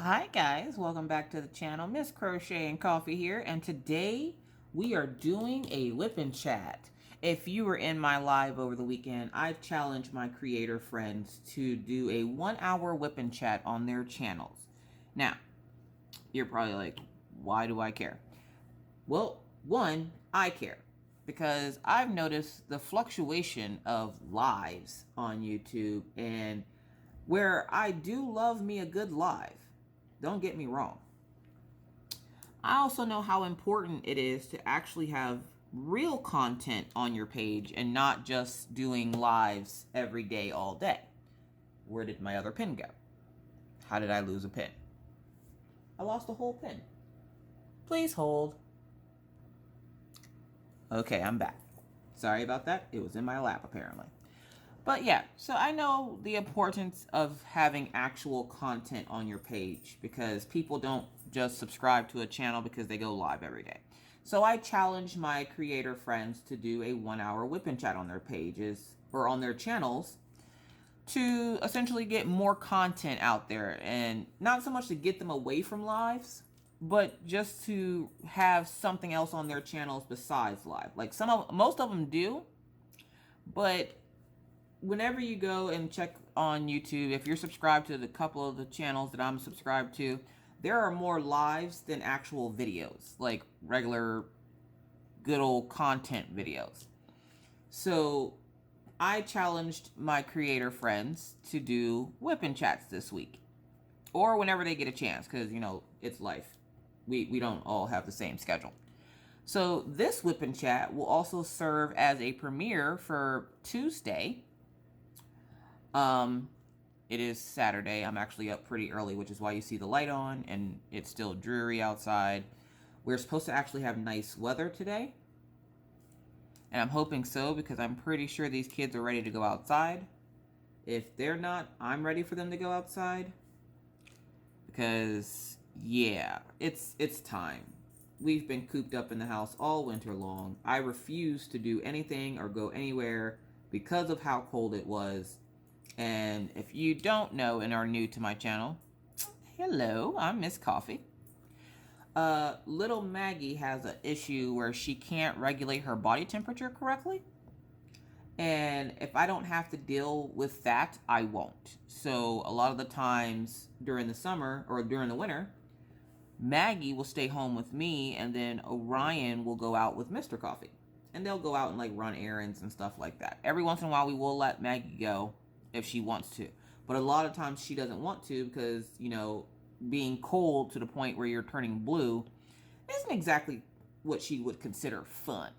Hi guys, welcome back to the channel. Miss Crochet and Coffee here, and today we are doing a whip and chat. If you were in my live over the weekend, I challenged my creator friends to do a 1 hour whip and chat on their channels. Now, you're probably like, why do I care? Well, one, I care because I've noticed the fluctuation of lives on YouTube, and where I do love me a good live. Don't get me wrong. I also know how important it is to actually have real content on your page and not just doing lives every day, all day. Where did my other pin go? How did I lose a pin? I lost a whole pin. Please hold. Okay, I'm back. Sorry about that. It was in my lap, apparently. But yeah, so I know the importance of having actual content on your page because people don't just subscribe to a channel because they go live every day. So I challenge my creator friends to do a 1 hour whip and chat on their pages or on their channels to essentially get more content out there, and not so much to get them away from lives, but just to have something else on their channels besides live. Like most of them do, but whenever you go and check on YouTube, if you're subscribed to the couple of the channels that I'm subscribed to, there are more lives than actual videos, like regular good old content videos. So I challenged my creator friends to do whip and chats this week, or whenever they get a chance, because it's life. We don't all have the same schedule. So this whip and chat will also serve as a premiere for Tuesday. It is Saturday. I'm actually up pretty early, which is why you see the light on and it's still dreary outside. We're supposed to actually have nice weather today. And I'm hoping so because I'm pretty sure these kids are ready to go outside. If they're not, I'm ready for them to go outside. Because, yeah, it's time. We've been cooped up in the house all winter long. I refuse to do anything or go anywhere because of how cold it was. And if you don't know and are new to my channel, hello, I'm Miss Coffee. Little Maggie has an issue where she can't regulate her body temperature correctly. And if I don't have to deal with that, I won't. So a lot of the times during the summer or during the winter, Maggie will stay home with me, and then Orion will go out with Mr. Coffee. And they'll go out and like run errands and stuff like that. Every once in a while we will let Maggie go if she wants to, but a lot of times she doesn't want to because being cold to the point where you're turning blue isn't exactly what she would consider fun.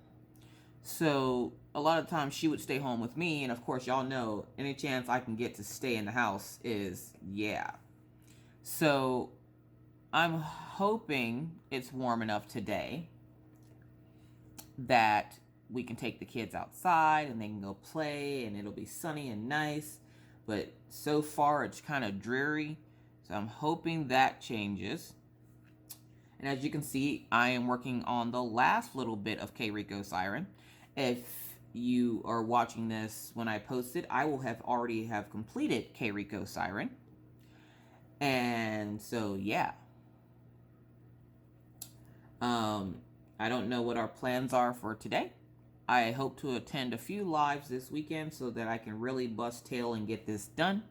So a lot of times she would stay home with me, and of course y'all know any chance I can get to stay in the house is yeah. So I'm hoping it's warm enough today that we can take the kids outside and they can go play and it'll be sunny and nice. But so far it's kind of dreary, so I'm hoping that changes. And as you can see, I am working on the last little bit of Que Rico Siren. If you are watching this when I post it, I will have already have completed Que Rico Siren. And so yeah, I don't know what our plans are for today. I hope to attend a few lives this weekend so that I can really bust tail and get this done.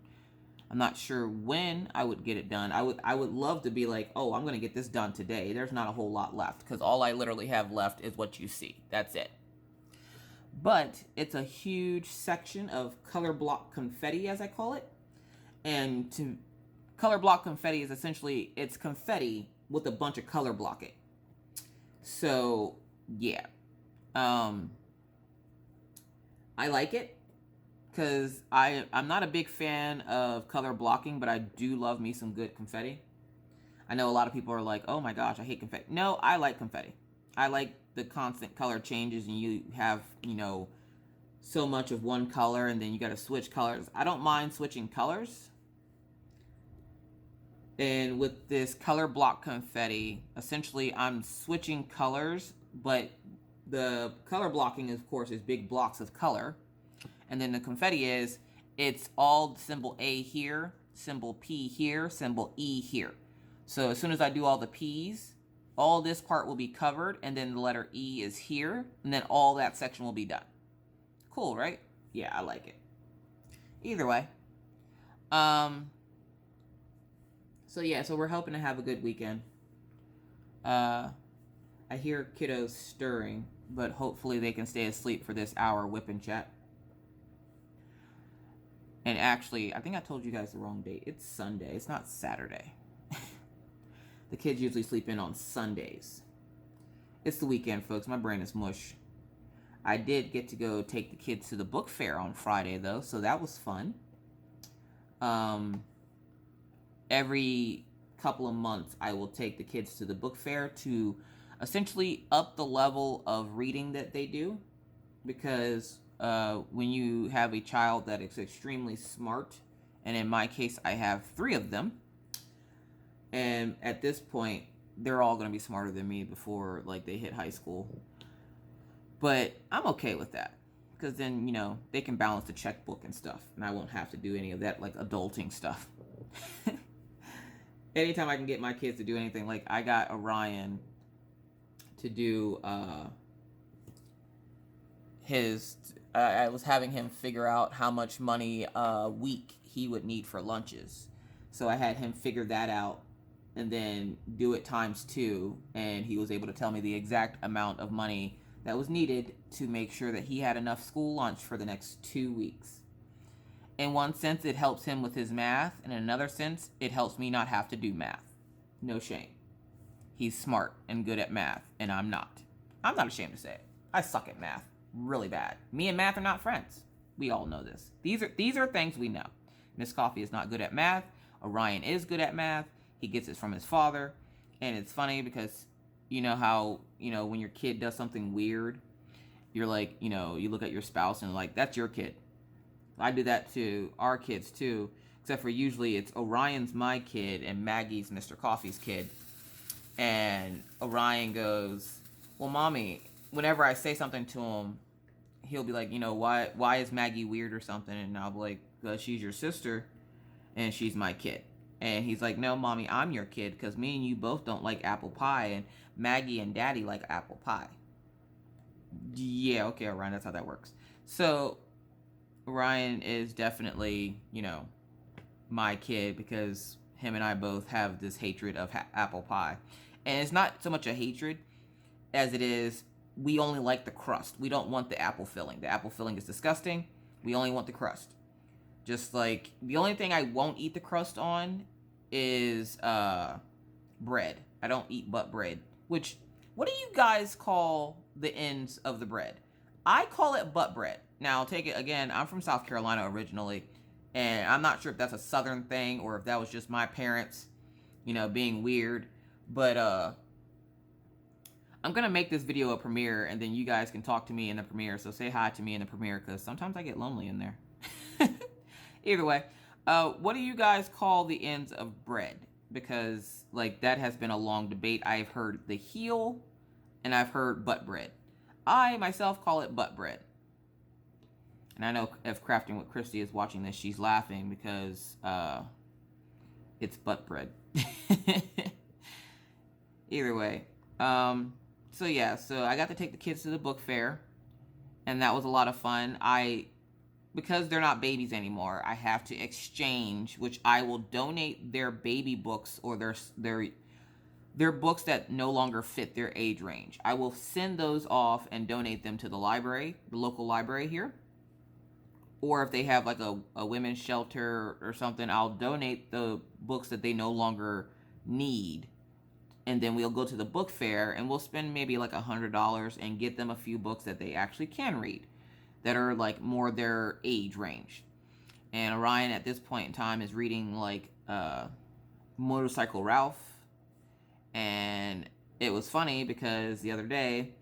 I'm not sure when I would get it done. I would love to be like, oh, I'm going to get this done today. There's not a whole lot left because all I literally have left is what you see. That's it. But it's a huge section of color block confetti, as I call it. And color block confetti is essentially, it's confetti with a bunch of color blocking. So, yeah. I like it because I'm not a big fan of color blocking, but I do love me some good confetti. I know a lot of people are like, oh my gosh, I hate confetti. No, I like confetti. I like the constant color changes and you have, so much of one color and then you got to switch colors. I don't mind switching colors. And with this color block confetti, essentially I'm switching colors, but the color blocking, of course, is big blocks of color. And then the confetti it's all symbol A here, symbol P here, symbol E here. So as soon as I do all the P's, all this part will be covered, and then the letter E is here, and then all that section will be done. Cool, right? Yeah, I like it. Either way. So yeah, so we're hoping to have a good weekend. I hear kiddos stirring, but hopefully they can stay asleep for this hour whip and chat. And actually, I think I told you guys the wrong date. It's Sunday. It's not Saturday. The kids usually sleep in on Sundays. It's the weekend, folks. My brain is mush. I did get to go take the kids to the book fair on Friday, though, so that was fun. Every couple of months, I will take the kids to the book fair to essentially up the level of reading that they do. Because when you have a child that is extremely smart, and in my case, I have 3 of them, and at this point, they're all going to be smarter than me before, like, they hit high school. But I'm okay with that, because then, you know, they can balance the checkbook and stuff, and I won't have to do any of that, like, adulting stuff. Anytime I can get my kids to do anything, like, I got Orion to do I was having him figure out how much money a week he would need for lunches. So I had him figure that out and then do it times 2, and he was able to tell me the exact amount of money that was needed to make sure that he had enough school lunch for the next 2 weeks. In one sense, it helps him with his math, and in another sense, it helps me not have to do math. No shame. He's smart and good at math, and I'm not. I'm not ashamed to say it. I suck at math really bad. Me and math are not friends. We all know this. These are things we know. Miss Coffee is not good at math. Orion is good at math. He gets it from his father. And it's funny because you know how, you know, when your kid does something weird, you're like, you know, you look at your spouse and like, that's your kid. I do that to our kids too, except for usually it's Orion's my kid and Maggie's Mr. Coffee's kid. And Orion goes, well, mommy, whenever I say something to him, he'll be like, you know, why is Maggie weird or something? And I'll be like, because she's your sister and she's my kid. And he's like, no, mommy, I'm your kid because me and you both don't like apple pie, and Maggie and daddy like apple pie. Yeah, okay, Orion, that's how that works. So Orion is definitely, you know, my kid because him and I both have this hatred of apple pie. And it's not so much a hatred as it is we only like the crust. We don't want the apple filling. The apple filling is disgusting. We only want the crust. Just like the only thing I won't eat the crust on is bread. I don't eat but bread. Which, what do you guys call the ends of the bread? I call it butt bread. Now, I'll take it again. I'm from South Carolina originally, and I'm not sure if that's a southern thing or if that was just my parents, you know, being weird. But I'm gonna make this video a premiere, and then you guys can talk to me in the premiere. So say hi to me in the premiere, because sometimes I get lonely in there. Either way, what do you guys call the ends of bread? Because like that has been a long debate. I've heard the heel, and I've heard butt bread. I myself call it butt bread. And I know if Crafting with Christy is watching this, she's laughing because it's butt bread. Either way. So yeah, so I got to take the kids to the book fair, and that was a lot of fun. Because they're not babies anymore, I have to exchange, which I will donate their baby books or their books that no longer fit their age range. I will send those off and donate them to the library, the local library here. Or if they have like a women's shelter or something, I'll donate the books that they no longer need. And then we'll go to the book fair and we'll spend maybe like $100 and get them a few books that they actually can read, that are like more their age range. And Orion at this point in time is reading like Motorcycle Ralph. And it was funny because the other day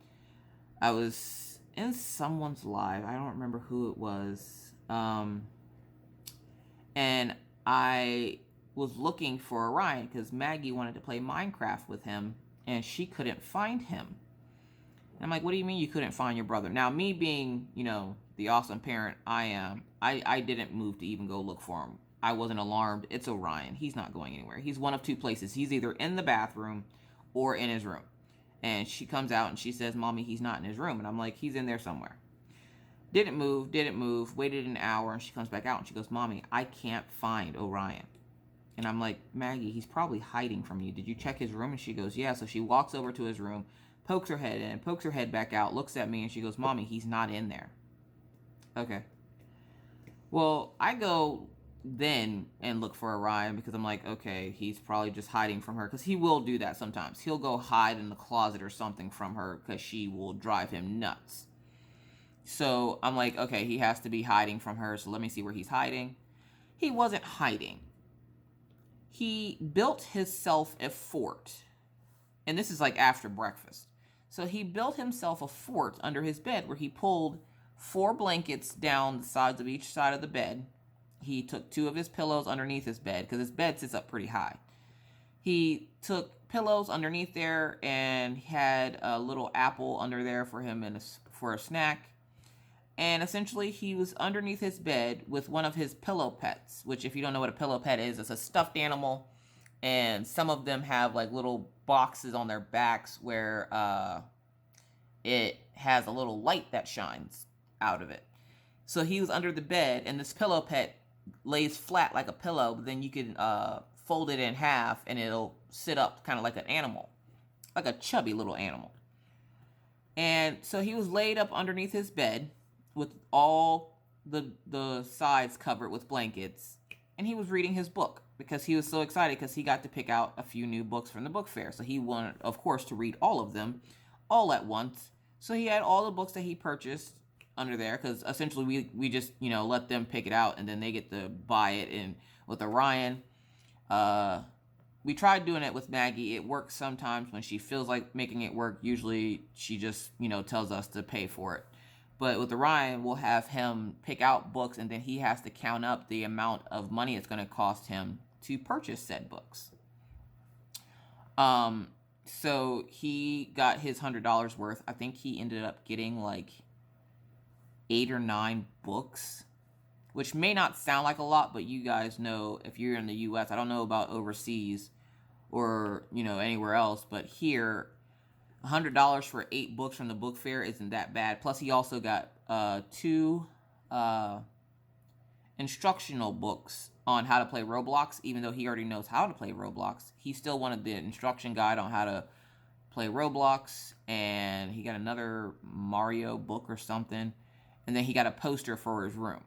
I was in someone's live. I don't remember who it was. And I was looking for Orion because Maggie wanted to play Minecraft with him and she couldn't find him. And I'm like, what do you mean you couldn't find your brother? Now, me being, you know, the awesome parent I am, I didn't move to even go look for him. I wasn't alarmed. It's Orion. He's not going anywhere. He's one of two places. He's either in the bathroom or in his room. And she comes out and she says, Mommy, he's not in his room. And I'm like, he's in there somewhere. Didn't move, waited an hour, and she comes back out and she goes, Mommy, I can't find Orion. And I'm like, Maggie, he's probably hiding from you. Did you check his room? And she goes, yeah. So she walks over to his room, pokes her head in, pokes her head back out, looks at me, and she goes, Mommy, he's not in there. Okay. Well, I go then and look for Orion because I'm like, okay, he's probably just hiding from her, because he will do that sometimes. He'll go hide in the closet or something from her because she will drive him nuts. So I'm like, okay, he has to be hiding from her, so let me see where he's hiding. He wasn't hiding. He built himself a fort, and this is like after breakfast. So he built himself a fort under his bed where he pulled 4 blankets down the sides of each side of the bed. He took 2 of his pillows underneath his bed, because his bed sits up pretty high. He took pillows underneath there and had a little apple under there for him and for a snack. And essentially, he was underneath his bed with one of his pillow pets, which, if you don't know what a pillow pet is, it's a stuffed animal. And some of them have like little boxes on their backs where it has a little light that shines out of it. So he was under the bed, and this pillow pet lays flat like a pillow, but then you can fold it in half and it'll sit up kind of like an animal, like a chubby little animal. And so he was laid up underneath his bed with all the sides covered with blankets, and he was reading his book because he was so excited because he got to pick out a few new books from the book fair. So he wanted, of course, to read all of them all at once. So he had all the books that he purchased under there, because essentially we just, let them pick it out and then they get to buy it. And with Orion, we tried doing it with Maggie. It works sometimes when she feels like making it work. Usually she just, tells us to pay for it. But with Orion, we'll have him pick out books, and then he has to count up the amount of money it's going to cost him to purchase said books. So he got his $100 worth. I think he ended up getting like 8 or 9 books, which may not sound like a lot, but you guys know, if you're in the U.S., I don't know about overseas or, anywhere else, but here, $100 for 8 books from the book fair isn't that bad. Plus, he also got 2 instructional books on how to play Roblox. Even though he already knows how to play Roblox, he still wanted the instruction guide on how to play Roblox. And he got another Mario book or something. And then he got a poster for his room.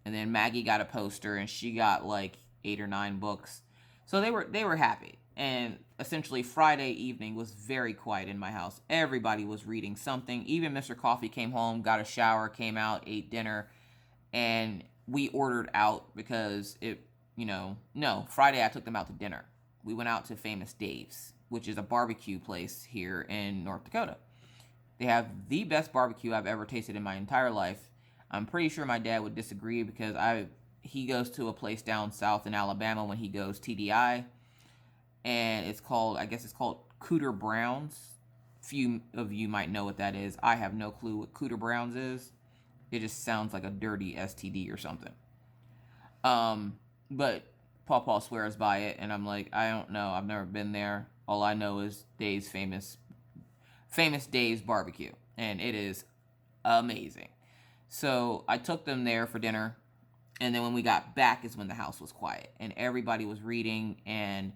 And then Maggie got a poster, and she got like 8 or 9 books. So they were happy. And essentially Friday evening was very quiet in my house. Everybody was reading something. Even Mr. Coffee came home, got a shower, came out, ate dinner, and we ordered out because Friday I took them out to dinner. We went out to Famous Dave's, which is a barbecue place here in North Dakota. They have the best barbecue I've ever tasted in my entire life. I'm pretty sure my dad would disagree because he goes to a place down south in Alabama when he goes TDI. And it's called Cooter Brown's. Few of you might know what that is. I have no clue what Cooter Brown's is. It just sounds like a dirty STD or something. But Paw swears by it, and I'm like, I don't know. I've never been there. All I know is Dave's famous Dave's barbecue, and it is amazing. So I took them there for dinner, and then when we got back is when the house was quiet, and everybody was reading, and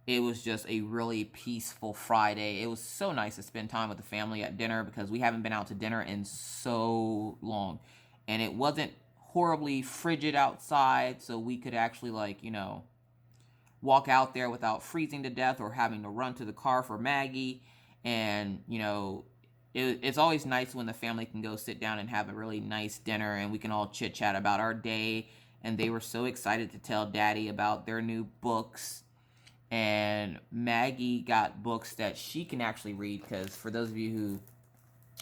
it was just a really peaceful Friday. It was so nice to spend time with the family at dinner because we haven't been out to dinner in so long. And it wasn't horribly frigid outside, so we could actually, walk out there without freezing to death or having to run to the car for Maggie. And, it's always nice when the family can go sit down and have a really nice dinner and we can all chit-chat about our day. And they were so excited to tell Daddy about their new books. And Maggie got books that she can actually read, because for those of you who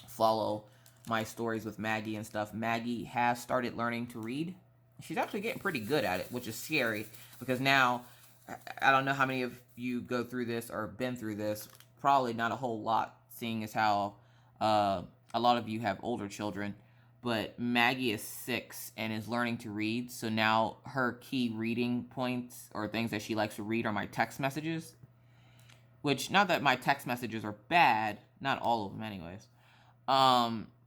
follow my stories with Maggie and stuff, Maggie has started learning to read. She's actually getting pretty good at it, which is scary, because now, I don't know how many of you go through this or been through this, probably not a whole lot, seeing as how a lot of you have older children, but Maggie is 6 and is learning to read. So now her key reading points or things that she likes to read are my text messages. Which, not that my text messages are bad, not all of them anyways.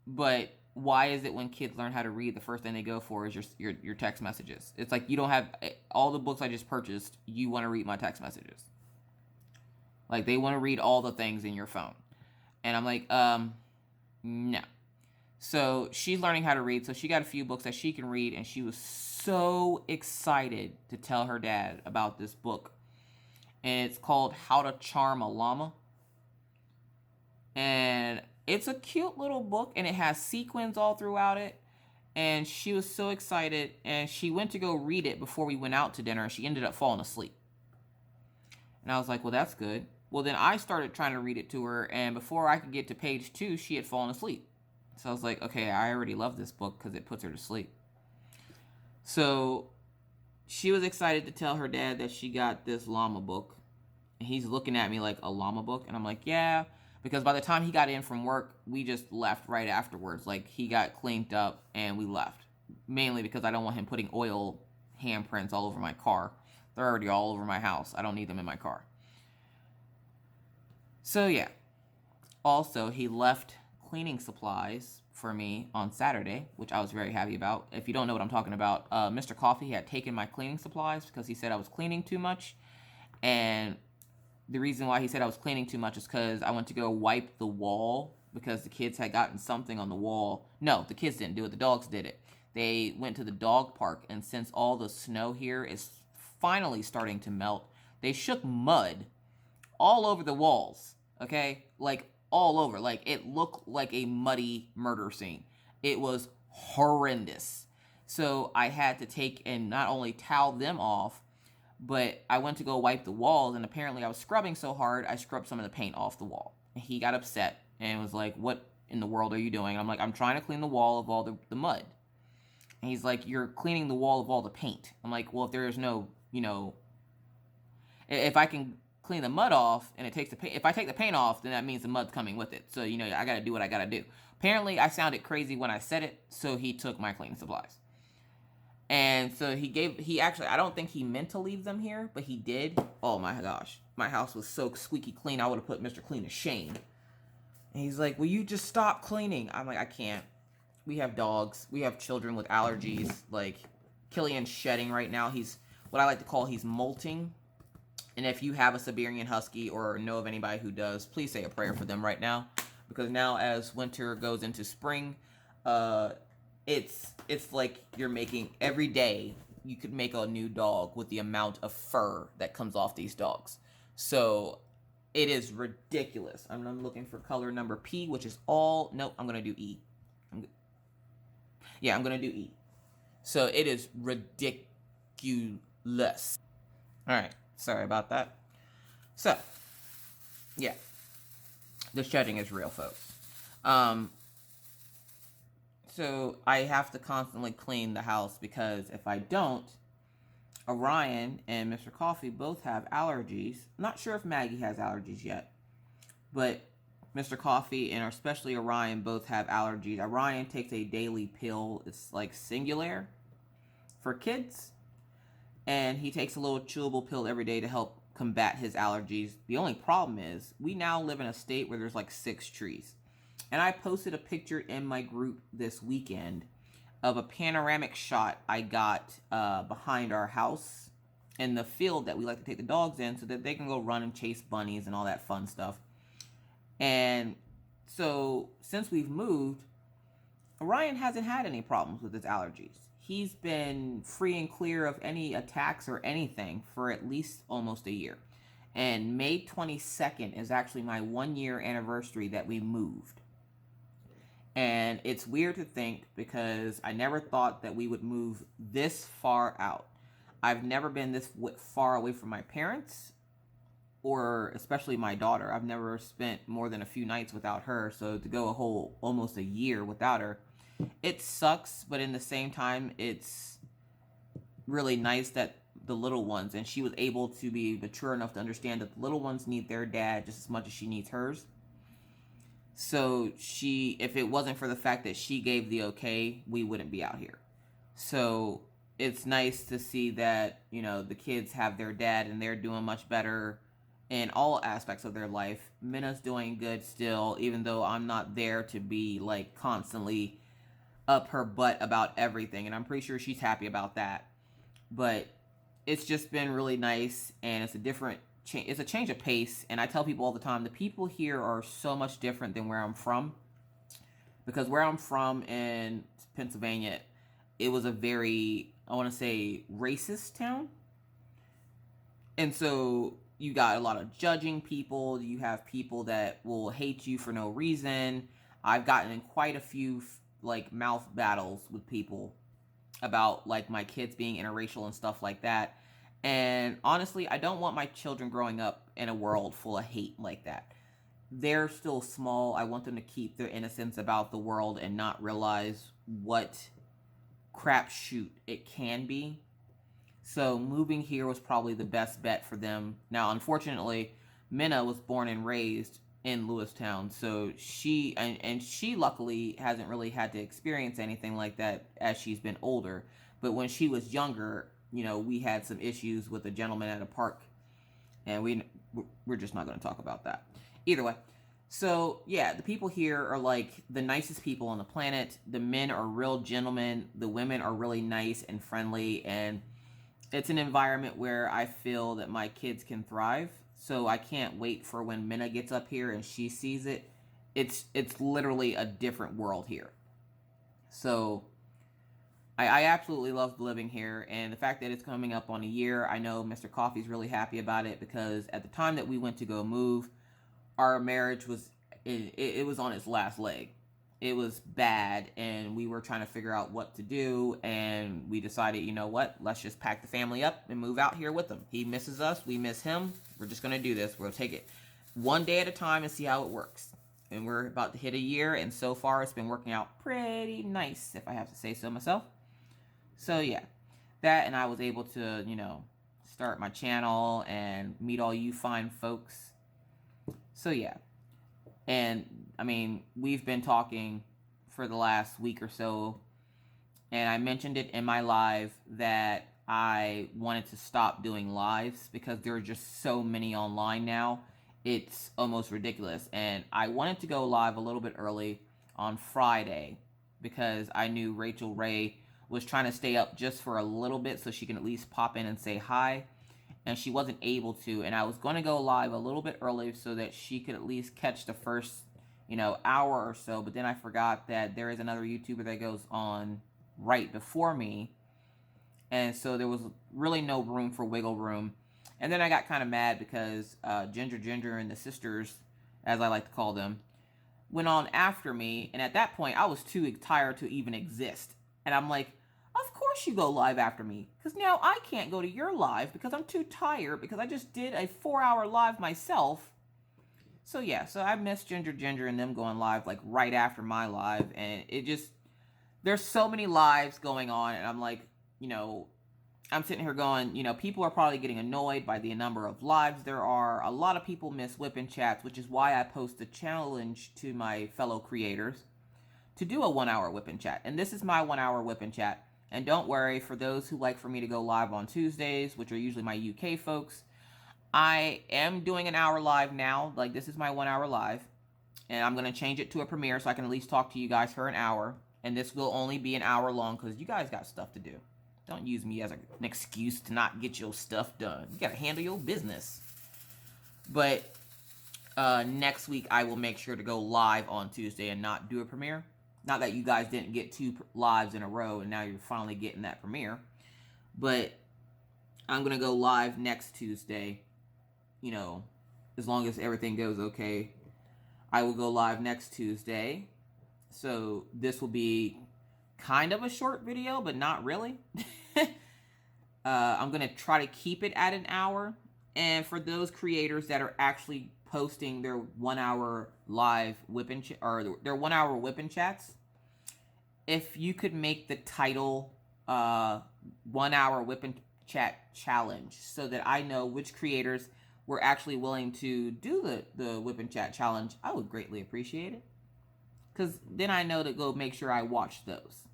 But why is it when kids learn how to read, the first thing they go for is your text messages? It's like you don't have all the books I just purchased. You want to read my text messages. Like they want to read all the things in your phone. And I'm like, no. So she's learning how to read. So she got a few books that she can read. And she was so excited to tell her dad about this book. And it's called How to Charm a Llama. And it's a cute little book. And it has sequins all throughout it. And she was so excited. And she went to go read it before we went out to dinner. And she ended up falling asleep. And I was like, well, that's good. Well, then I started trying to read it to her. And before I could get to page 2, she had fallen asleep. So I was like, okay, I already love this book because it puts her to sleep. So she was excited to tell her dad that she got this llama book. And he's looking at me like, a llama book? And I'm like, yeah. Because by the time he got in from work, we just left right afterwards. Like, he got cleaned up and we left. Mainly because I don't want him putting oil handprints all over my car. They're already all over my house. I don't need them in my car. So, yeah. Also, he left cleaning supplies for me on Saturday, which I was very happy about. If you don't know what I'm talking about, Mr. Coffee had taken my cleaning supplies because he said I was cleaning too much. And the reason why he said I was cleaning too much is because I went to go wipe the wall because the kids had gotten something on the wall. No, the kids didn't do it. The dogs did it. They went to the dog park, and since all the snow here is finally starting to melt, they shook mud all over the walls, okay? Like, all over. Like, it looked like a muddy murder scene. It was horrendous. So I had to take and not only towel them off, but I went to go wipe the walls, and apparently I was scrubbing so hard, I scrubbed some of the paint off the wall. And he got upset and was like, what in the world are you doing? And I'm like, I'm trying to clean the wall of all the mud. And he's like, you're cleaning the wall of all the paint. I'm like, well, if there is no, if I can clean the mud off and it takes the paint, if I take the paint off, then that means the mud's coming with it. So, I got to do what I got to do. Apparently, I sounded crazy when I said it, so he took my cleaning supplies. And so he actually, I don't think he meant to leave them here, but he did. Oh my gosh. My house was so squeaky clean, I would have put Mr. Clean to shame. And he's like, will you just stop cleaning? I'm like, I can't. We have dogs. We have children with allergies. Like, Killian's shedding right now. He's, what I like to call, he's molting. And if you have a Siberian Husky or know of anybody who does, please say a prayer for them right now. Because now as winter goes into spring, it's like you're making, every day you could make a new dog with the amount of fur that comes off these dogs. So it is ridiculous. I'm looking for color number P, which is all, nope, I'm going to do E. I'm going to do E. So it is ridiculous. All right. Sorry about that. So, yeah. The shedding is real, folks. So I have to constantly clean the house because if I don't, Orion and Mr. Coffee both have allergies. Not sure if Maggie has allergies yet, but Mr. Coffee and especially Orion both have allergies. Orion takes a daily pill. It's like Singular for kids. And he takes a little chewable pill every day to help combat his allergies. The only problem is we now live in a state where there's like 6 trees. And I posted a picture in my group this weekend of a panoramic shot I got behind our house in the field that we like to take the dogs in so that they can go run and chase bunnies and all that fun stuff. And so since we've moved, Orion hasn't had any problems with his allergies. He's been free and clear of any attacks or anything for at least almost a year. And May 22nd is actually my 1-year anniversary that we moved. And it's weird to think because I never thought that we would move this far out. I've never been this far away from my parents or especially my daughter. I've never spent more than a few nights without her. So to go almost a year without her, it sucks, but in the same time, it's really nice that the little ones, and she was able to be mature enough to understand that the little ones need their dad just as much as she needs hers. So if it wasn't for the fact that she gave the okay, we wouldn't be out here. So it's nice to see that, the kids have their dad and they're doing much better in all aspects of their life. Minna's doing good still, even though I'm not there to be like constantly up her butt about everything. And I'm pretty sure she's happy about that. But it's just been really nice, and it's a different change. It's a change of pace. And I tell people all the time, the people here are so much different than where I'm from, because where I'm from in Pennsylvania, it was a very, I want to say, racist town. And so you got a lot of judging people. You have people that will hate you for no reason. I've gotten in quite a few like mouth battles with people about like my kids being interracial and stuff like that. And honestly, I don't want my children growing up in a world full of hate like that. They're still small. I want them to keep their innocence about the world and not realize what crapshoot it can be. So moving here was probably the best bet for them. Now, unfortunately, Minna was born and raised in Lewistown, so she luckily hasn't really had to experience anything like that as she's been older. But when she was younger, we had some issues with a gentleman at a park, and we're just not going to talk about that. Either way, so yeah, the people here are like the nicest people on the planet. The men are real gentlemen. The women are really nice and friendly, and it's an environment where I feel that my kids can thrive. So I can't wait for when Minna gets up here and she sees it. It's literally a different world here. So I absolutely love living here, and the fact that it's coming up on a year, I know Mr. Coffee's really happy about it, because at the time that we went to go move, our marriage was it was on its last leg. It was bad, and we were trying to figure out what to do, and we decided, you know what, let's just pack the family up and move out here with him. He misses us, we miss him. We're just going to do this. We'll take it one day at a time and see how it works. And we're about to hit a year, and so far it's been working out pretty nice, if I have to say so myself. So yeah, that, and I was able to, start my channel and meet all you fine folks. So yeah. And I mean, we've been talking for the last week or so, and I mentioned it in my live that I wanted to stop doing lives because there are just so many online now. It's almost ridiculous. And I wanted to go live a little bit early on Friday because I knew Rachel Ray was trying to stay up just for a little bit so she can at least pop in and say hi. And she wasn't able to, and I was going to go live a little bit early so that she could at least catch the first, hour or so. But then I forgot that there is another YouTuber that goes on right before me, and so there was really no room for wiggle room. And then I got kind of mad because Ginger and the sisters, as I like to call them, went on after me, and at that point I was too tired to even exist. And I'm like, of course you go live after me, because now I can't go to your live because I'm too tired, because I just did a 4-hour live myself. So yeah, so I missed Ginger and them going live like right after my live, and it just, there's so many lives going on, and I'm like, I'm sitting here going, people are probably getting annoyed by the number of lives there are. A lot of people miss whipping chats, which is why I post a challenge to my fellow creators to do a 1-hour whipping chat. And this is my 1-hour whipping chat. And don't worry, for those who like for me to go live on Tuesdays, which are usually my UK folks, I am doing an hour live now. Like, this is my 1-hour live. And I'm going to change it to a premiere so I can at least talk to you guys for an hour. And this will only be an hour long because you guys got stuff to do. Don't use me as an excuse to not get your stuff done. You got to handle your business. But next week, I will make sure to go live on Tuesday and not do a premiere. Not that you guys didn't get 2 lives in a row and now you're finally getting that premiere. But I'm going to go live next Tuesday. As long as everything goes okay. I will go live next Tuesday. So this will be kind of a short video, but not really. I'm going to try to keep it at an hour. And for those creators that are actually posting their 1-hour live whipping or their 1-hour whipping chats, if you could make the title 1-hour whipping chat challenge so that I know which creators were actually willing to do the whip and chat challenge, I would greatly appreciate it. Because then I know to go make sure I watch those.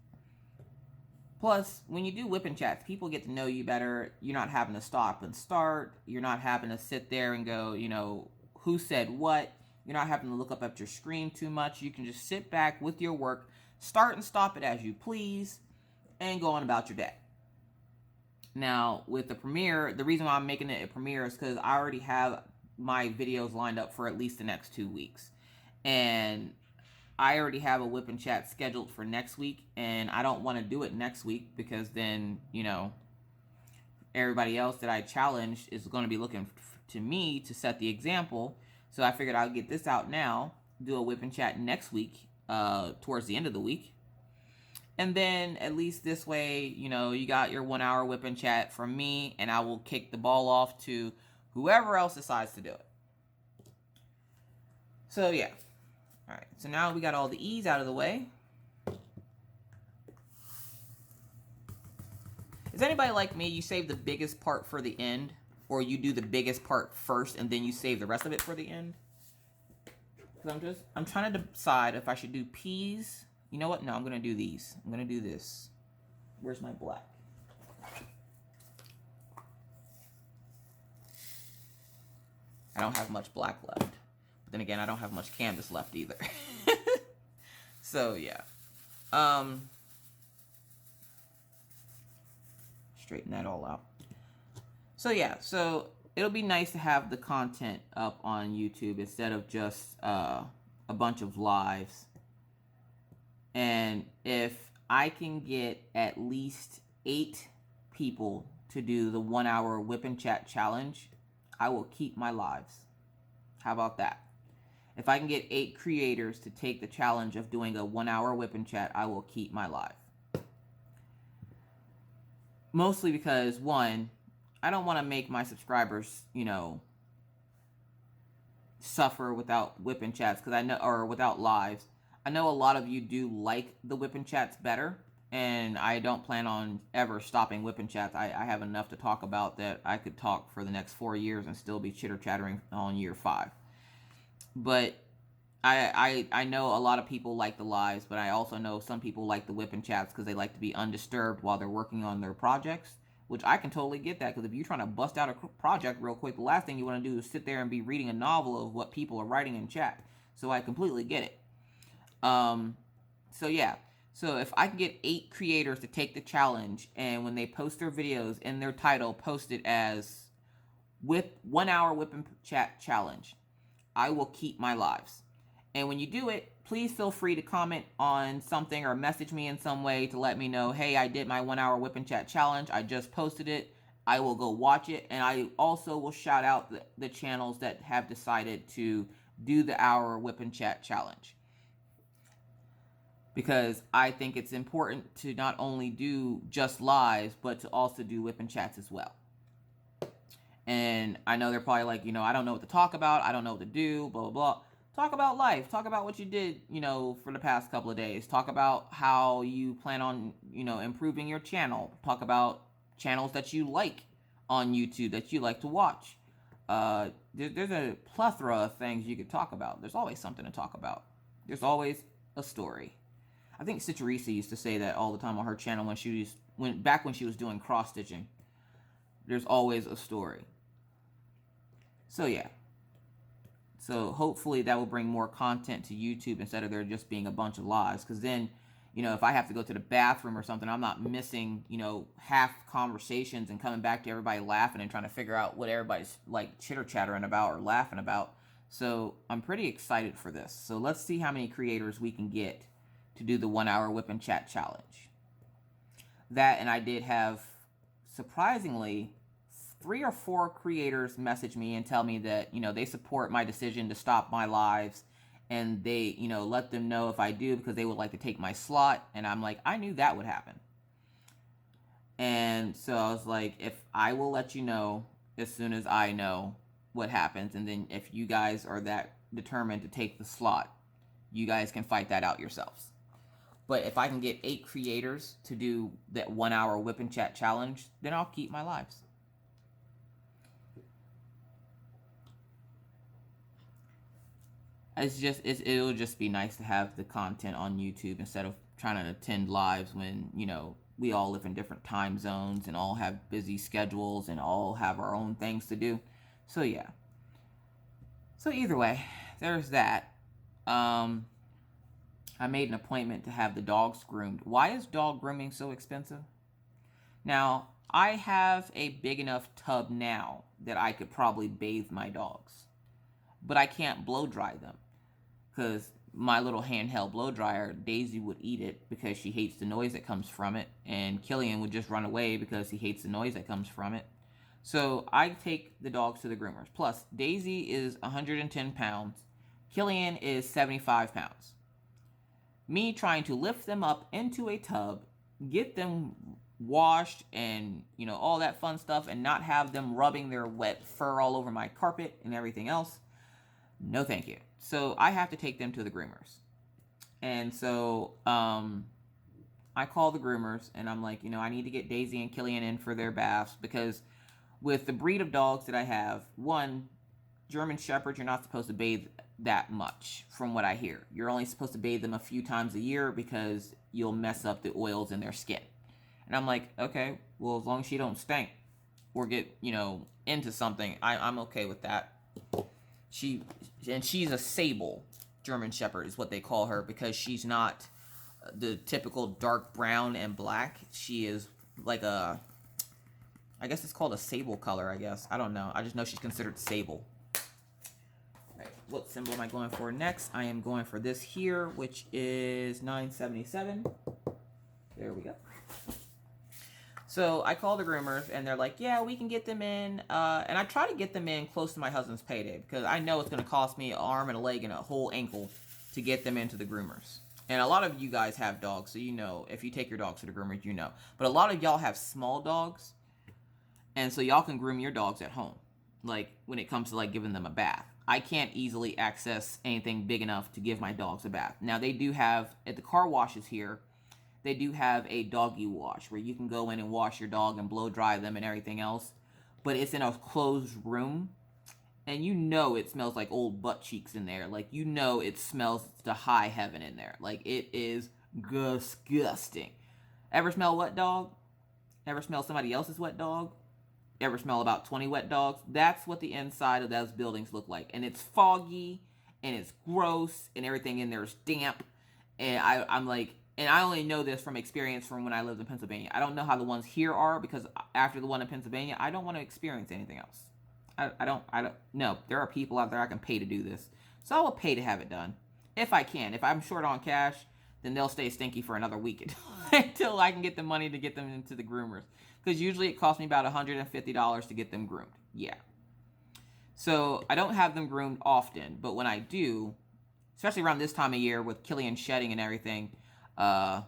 Plus, when you do whip and chats, people get to know you better. You're not having to stop and start. You're not having to sit there and go, you know, who said what. You're not having to look up at your screen too much. You can just sit back with your work, start and stop it as you please, and go on about your day. Now, with the premiere, the reason why I'm making it a premiere is because I already have my videos lined up for at least the next 2 weeks. And I already have a whip and chat scheduled for next week, and I don't want to do it next week because then, you know, everybody else that I challenged is going to be looking to me to set the example. So I figured I'll get this out now, do a whip and chat next week, towards the end of the week. And then at least this way, you know, you got your 1 hour whip and chat from me, and I will kick the ball off to whoever else decides to do it. So yeah. All right. So now we got all the E's out of the way. Is anybody like me? You save the biggest part for the end, or you do the biggest part first and then you save the rest of it for the end? Because I'm trying to decide if I should do P's. You know what? No, I'm going to do these. I'm going to do this. Where's my black? I don't have much black left. But then again, I don't have much canvas left either. So, yeah. Straighten that all out. So, yeah. So, it'll be nice to have the content up on YouTube instead of just a bunch of lives. And if I can get at least 8 people to do the 1 hour whip and chat challenge, I will keep my lives. How about that? If I can get 8 creators to take the challenge of doing a 1 hour whip and chat, I will keep my live. Mostly because, one, I don't want to make my subscribers, you know, suffer without whip and chats, because I know, or without lives. I know a lot of you do like the whip and chats better, and I don't plan on ever stopping whip and chats. I have enough to talk about that I could talk for the next 4 years and still be chitter-chattering on year 5. But I know a lot of people like the lives, but I also know some people like the whip and chats because they like to be undisturbed while they're working on their projects, which I can totally get that, because if you're trying to bust out a project real quick, the last thing you want to do is sit there and be reading a novel of what people are writing in chat. So I completely get it. So yeah, so if I can get 8 creators to take the challenge, and when they post their videos, in their title, post it as 1 hour whip and chat challenge, I will keep my lives. And when you do it, please feel free to comment on something or message me in some way to let me know, hey, I did my 1 hour whip and chat challenge. I just posted it. I will go watch it. And I also will shout out the channels that have decided to do the hour whip and chat challenge. Because I think it's important to not only do just lives, but to also do whip and chats as well. And I know they're probably like, you know, I don't know what to talk about. I don't know what to do, blah, blah, blah. Talk about life. Talk about what you did, you know, for the past couple of days. Talk about how you plan on, you know, improving your channel. Talk about channels that you like on YouTube that you like to watch. There's a plethora of things you could talk about. There's always something to talk about. There's always a story. I think Citarisa used to say that all the time on her channel when she was doing cross stitching. There's always a story. So yeah. So hopefully that will bring more content to YouTube instead of there just being a bunch of lives. Because then, you know, if I have to go to the bathroom or something, I'm not missing, you know, half conversations and coming back to everybody laughing and trying to figure out what everybody's like chitter-chattering about or laughing about. So I'm pretty excited for this. So let's see how many creators we can get to do the 1 hour whip and chat challenge. That, and I did have, surprisingly, 3 or 4 creators message me and tell me that, you know, they support my decision to stop my lives, and they, you know, let them know if I do, because they would like to take my slot. And I'm like, I knew that would happen. And so I was like, if I will let you know as soon as I know what happens, and then if you guys are that determined to take the slot, you guys can fight that out yourselves. But if I can get 8 creators to do that 1 hour whip and chat challenge, then I'll keep my lives. It'll just be nice to have the content on YouTube instead of trying to attend lives when, we all live in different time zones and all have busy schedules and all have our own things to do. So yeah. So either way, there's that. I made an appointment to have the dogs groomed. Why is dog grooming so expensive? Now, I have a big enough tub now that I could probably bathe my dogs. But I can't blow dry them. Because my little handheld blow dryer, Daisy would eat it because she hates the noise that comes from it. And Killian would just run away because he hates the noise that comes from it. So I take the dogs to the groomers. Plus, Daisy is 110 pounds. Killian is 75 pounds. Me trying to lift them up into a tub, get them washed and, all that fun stuff, and not have them rubbing their wet fur all over my carpet and everything else. No, thank you. So I have to take them to the groomers. And so I call the groomers and I'm like, I need to get Daisy and Killian in for their baths because with the breed of dogs that I have, one, German Shepherds, you're not supposed to bathe that much from what I hear. You're only supposed to bathe them a few times a year because you'll mess up the oils in their skin. And I'm like, okay, well, as long as she don't stink or get, into something, I'm okay with that. She's a sable German Shepherd is what they call her because she's not the typical dark brown and black. She is like I guess it's called a sable color, I guess. I don't know. I just know she's considered sable. Right, what symbol am I going for next? I am going for this here, which is 977. There we go. So I call the groomers, and they're like, yeah, we can get them in. And I try to get them in close to my husband's payday because I know it's going to cost me an arm and a leg and a whole ankle to get them into the groomers. And a lot of you guys have dogs, so if you take your dogs to the groomers, But a lot of y'all have small dogs, and so y'all can groom your dogs at home, like when it comes to giving them a bath. I can't easily access anything big enough to give my dogs a bath. Now, they do have, at the car washes here, they do have a doggy wash where you can go in and wash your dog and blow dry them and everything else. But it's in a closed room. And it smells like old butt cheeks in there. It smells to high heaven in there. It is disgusting. Ever smell wet dog? Ever smell somebody else's wet dog? Ever smell about 20 wet dogs? That's what the inside of those buildings look like. And it's foggy. And it's gross. And everything in there is damp. And I'm like... And I only know this from experience from when I lived in Pennsylvania. I don't know how the ones here are because after the one in Pennsylvania, I don't want to experience anything else. I don't know. There are people out there I can pay to do this. So I will pay to have it done. If I can. If I'm short on cash, then they'll stay stinky for another week until I can get the money to get them into the groomers. Because usually it costs me about $150 to get them groomed. Yeah. So I don't have them groomed often. But when I do, especially around this time of year with Killian shedding and everything... I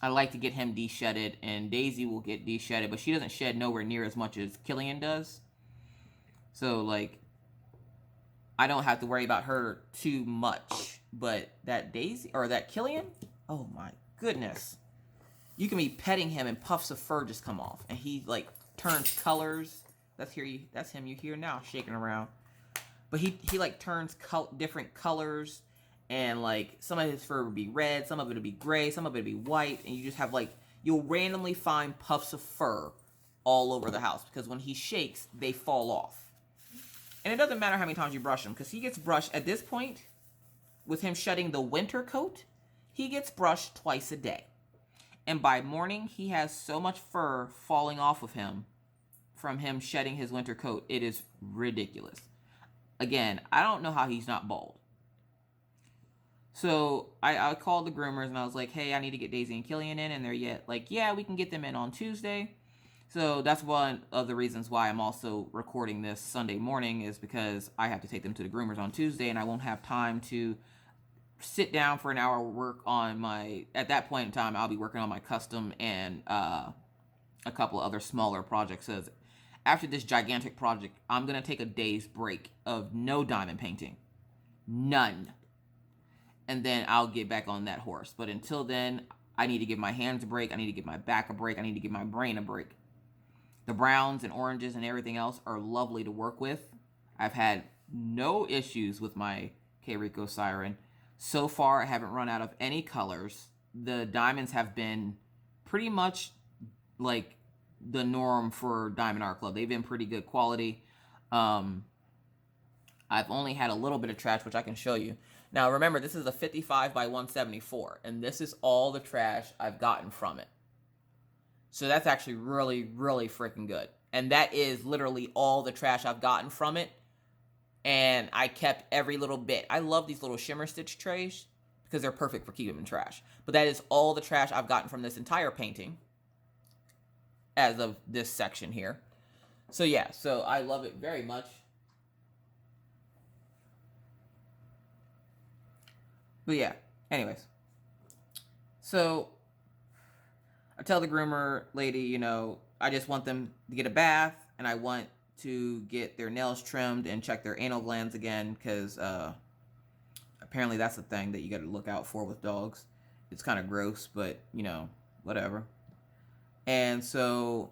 like to get him de-shedded, and Daisy will get de-shedded, but she doesn't shed nowhere near as much as Killian does. So, I don't have to worry about her too much. But that Daisy, or that Killian, oh my goodness. You can be petting him and puffs of fur just come off, and he, turns colors. That's him you hear now, shaking around. But he turns different colors. And, some of his fur would be red, some of it would be gray, some of it would be white. And you just have, you'll randomly find puffs of fur all over the house. Because when he shakes, they fall off. And it doesn't matter how many times you brush him. Because he gets brushed, at this point, with him shedding the winter coat, he gets brushed twice a day. And by morning, he has so much fur falling off of him from him shedding his winter coat. It is ridiculous. Again, I don't know how he's not bald. So I called the groomers and I was like, hey, I need to get Daisy and Killian in. And they're yeah, we can get them in on Tuesday. So that's one of the reasons why I'm also recording this Sunday morning is because I have to take them to the groomers on Tuesday. And I won't have time to sit down for an hour work on at that point in time, I'll be working on my custom and a couple of other smaller projects. So after this gigantic project, I'm going to take a day's break of no diamond painting. None. And then I'll get back on that horse. But until then, I need to give my hands a break. I need to give my back a break. I need to give my brain a break. The browns and oranges and everything else are lovely to work with. I've had no issues with my Que Rico Siren. So far, I haven't run out of any colors. The diamonds have been pretty much like the norm for Diamond Art Club. They've been pretty good quality. I've only had a little bit of trash, which I can show you. Now, remember, this is a 55 by 174, and this is all the trash I've gotten from it. So that's actually really, really freaking good. And that is literally all the trash I've gotten from it. And I kept every little bit. I love these little shimmer stitch trays because they're perfect for keeping in trash. But that is all the trash I've gotten from this entire painting as of this section here. So yeah, so I love it very much. But yeah, anyways. So I tell the groomer lady, you know, I just want them to get a bath, and I want to get their nails trimmed and check their anal glands again, because apparently that's the thing that you got to look out for with dogs. It's kind of gross, but, you know, whatever. And so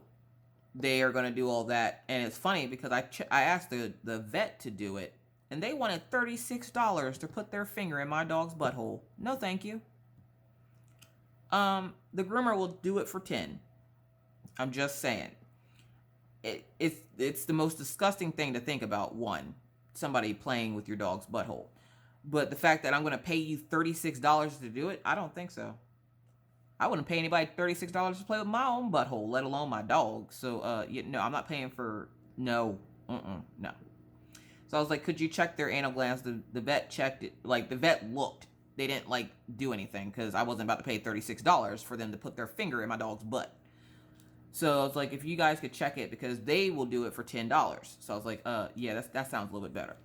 they are going to do all that. And it's funny because I asked the vet to do it, and they wanted $36 to put their finger in my dog's butthole. No, thank you. The groomer will do it for 10. I'm just saying. It's the most disgusting thing to think about. One, somebody playing with your dog's butthole. But the fact that I'm going to pay you $36 to do it, I don't think so. I wouldn't pay anybody $36 to play with my own butthole, let alone my dog. So, no, I'm not paying for, no. No. So I was like, could you check their anal glands? The vet checked it. Like, the vet looked. They didn't, like, do anything because I wasn't about to pay $36 for them to put their finger in my dog's butt. So I was like, if you guys could check it, because they will do it for $10. So I was like, yeah, that sounds a little bit better.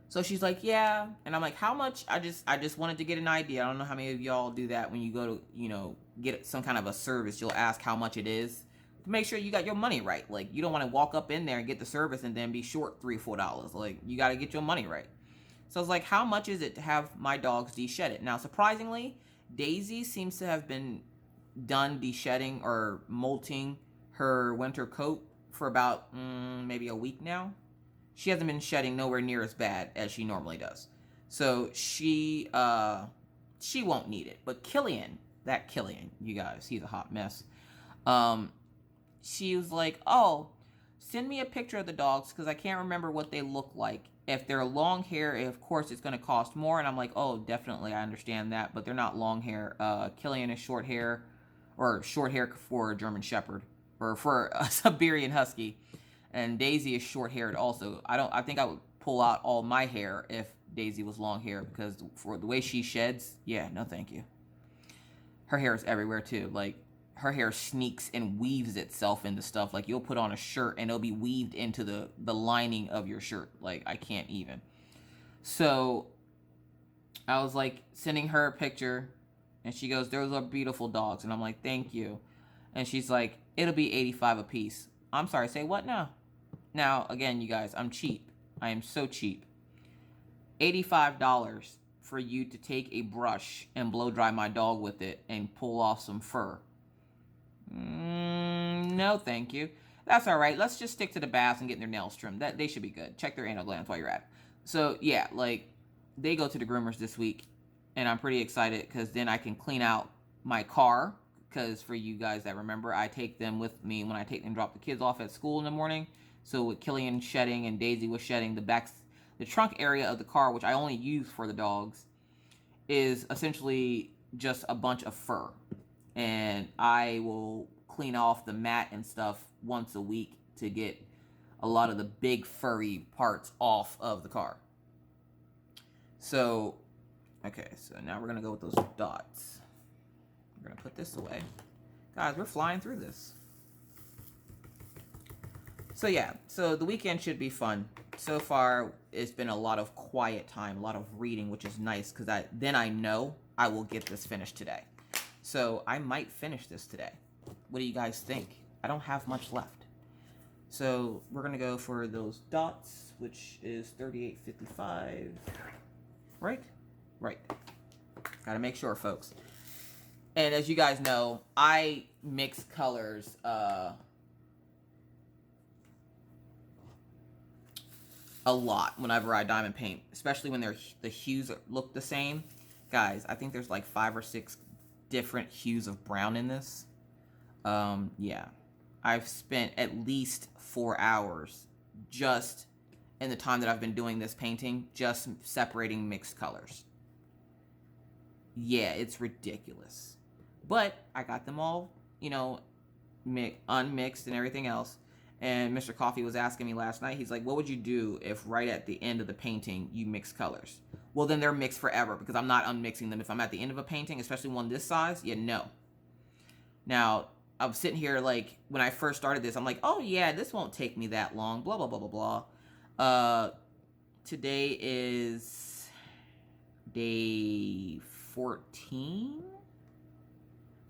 So she's like, yeah. And I'm like, how much? I just wanted to get an idea. I don't know how many of y'all do that when you go to, you know, get some kind of a service. You'll ask how much it is to make sure you got your money right. Like, you don't want to walk up in there and get the service and then be short $3 or $4. Like, you got to get your money right. So I was like, how much is it to have my dogs de-shed it? Now, surprisingly, Daisy seems to have been done de-shedding or molting her winter coat for about maybe a week now. She hasn't been shedding nowhere near as bad as she normally does. So she won't need it. But Killian, you guys, he's a hot mess. She was like, oh, send me a picture of the dogs because I can't remember what they look like. If they're long hair, of course, it's going to cost more. And I'm like, oh, definitely, I understand that. But they're not long hair. Killian is short hair, or short hair for a German Shepherd, or for a Siberian Husky. And Daisy is short-haired also. I think I would pull out all my hair if Daisy was long hair, because for the way she sheds, yeah, no thank you. Her hair is everywhere too. Like, her hair sneaks and weaves itself into stuff. Like, you'll put on a shirt and it'll be weaved into the lining of your shirt. Like, I can't even. So I was like sending her a picture, and she goes, those are beautiful dogs. And I'm like, thank you. And she's like, it'll be $85 a piece. I'm sorry, say what now? Now, again, you guys, I'm cheap. I am so cheap. $85 for you to take a brush and blow dry my dog with it and pull off some fur. No, thank you. That's all right. Let's just stick to the baths and getting their nails trimmed. That they should be good. Check their anal glands while you're at it. So, yeah, like, they go to the groomers this week, and I'm pretty excited because then I can clean out my car. Because for you guys that remember, I take them with me when I take them drop the kids off at school in the morning. So with Killian shedding and Daisy was shedding, the trunk area of the car, which I only use for the dogs, is essentially just a bunch of fur. And I will clean off the mat and stuff once a week to get a lot of the big furry parts off of the car. So, okay, so now we're going to go with those dots. We're going to put this away. Guys, we're flying through this. So yeah, so the weekend should be fun. So far, it's been a lot of quiet time, a lot of reading, which is nice because then I know I will get this finished today. So I might finish this today. What do you guys think? I don't have much left. So we're going to go for those dots, which is $38.55. Right? Right. Got to make sure, folks. And as you guys know, I mix colors a lot whenever I diamond paint, especially when the hues look the same. Guys, I think there's like 5 or 6 different hues of brown in this. Yeah. I've spent at least 4 hours just in the time that I've been doing this painting, just separating mixed colors. Yeah, it's ridiculous. But I got them all, unmixed and everything else. And Mr. Coffee was asking me last night, he's like, what would you do if right at the end of the painting you mix colors? Well, then they're mixed forever because I'm not unmixing them. If I'm at the end of a painting, especially one this size, no. Now, I'm sitting here like, when I first started this, I'm like, oh yeah, this won't take me that long, blah, blah, blah, blah, blah. Today is day 14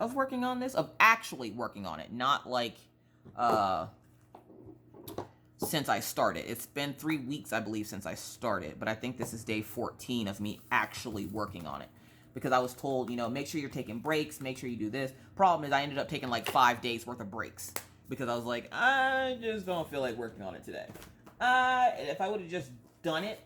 of working on this, of actually working on it, not like, since I started. It's been 3 weeks, I believe, since I started, but I think this is day 14 of me actually working on it. Because I was told, make sure you're taking breaks, make sure you do this. Problem is, I ended up taking like 5 days worth of breaks. Because I was like, I just don't feel like working on it today. If I would have just done it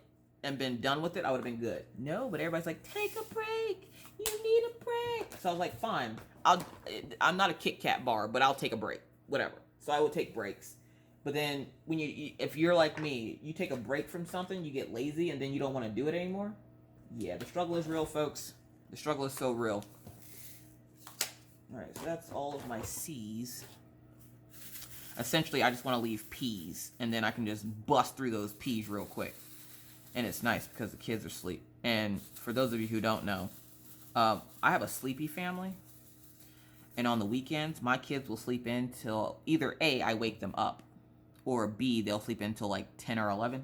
and been done with it, I would have been good. No, but everybody's like, take a break. You need a break. So I was like, fine. I'm not a Kit Kat bar, but I'll take a break. Whatever. So I would take breaks. But then, if you're like me, you take a break from something, you get lazy, and then you don't want to do it anymore. Yeah, the struggle is real, folks. The struggle is so real. Alright, so that's all of my C's. Essentially, I just want to leave P's, and then I can just bust through those P's real quick. And it's nice because the kids are asleep. And for those of you who don't know, I have a sleepy family. And on the weekends, my kids will sleep in till either A, I wake them up, or B, they'll sleep until like 10 or 11.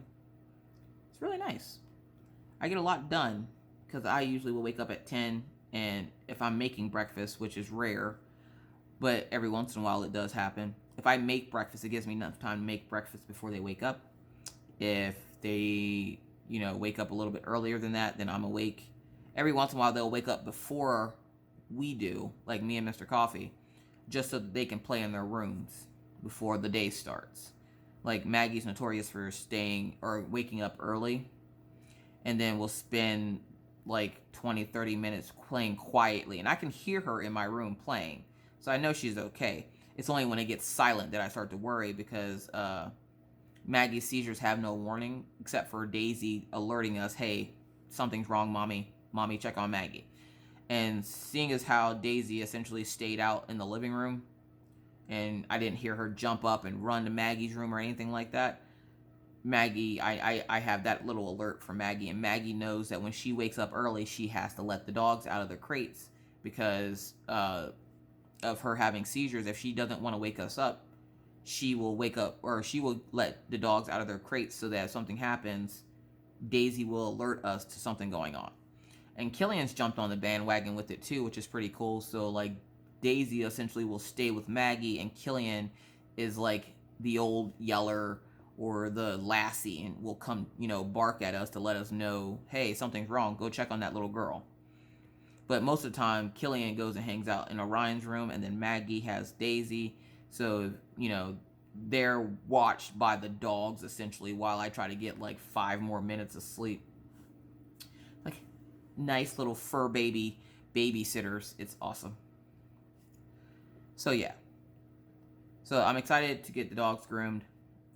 It's really nice. I get a lot done because I usually will wake up at 10, and if I'm making breakfast, which is rare, but every once in a while it does happen. If I make breakfast, it gives me enough time to make breakfast before they wake up. If they, wake up a little bit earlier than that, then I'm awake. Every once in a while they'll wake up before we do, like me and Mr. Coffee, just so that they can play in their rooms before the day starts. Like, Maggie's notorious for staying or waking up early, and then we'll spend like 20-30 minutes playing quietly, and I can hear her in my room playing, so I know she's okay. It's only when it gets silent that I start to worry, because Maggie's seizures have no warning except for Daisy alerting us, hey, something's wrong, mommy, check on Maggie. And seeing as how Daisy essentially stayed out in the living room, and I didn't hear her jump up and run to Maggie's room or anything like that, Maggie, I have that little alert for Maggie, and Maggie knows that when she wakes up early, she has to let the dogs out of their crates because of her having seizures. If she doesn't want to wake us up, she will wake up, or she will let the dogs out of their crates so that if something happens, Daisy will alert us to something going on. And Killian's jumped on the bandwagon with it too, which is pretty cool. So like, Daisy essentially will stay with Maggie, and Killian is like the old yeller or the lassie, and will come, bark at us to let us know, hey, something's wrong, go check on that little girl. But most of the time, Killian goes and hangs out in Orion's room, and then Maggie has Daisy. So, they're watched by the dogs, essentially, while I try to get like 5 more minutes of sleep. Like, nice little fur baby babysitters. It's awesome. So, yeah. So, I'm excited to get the dogs groomed.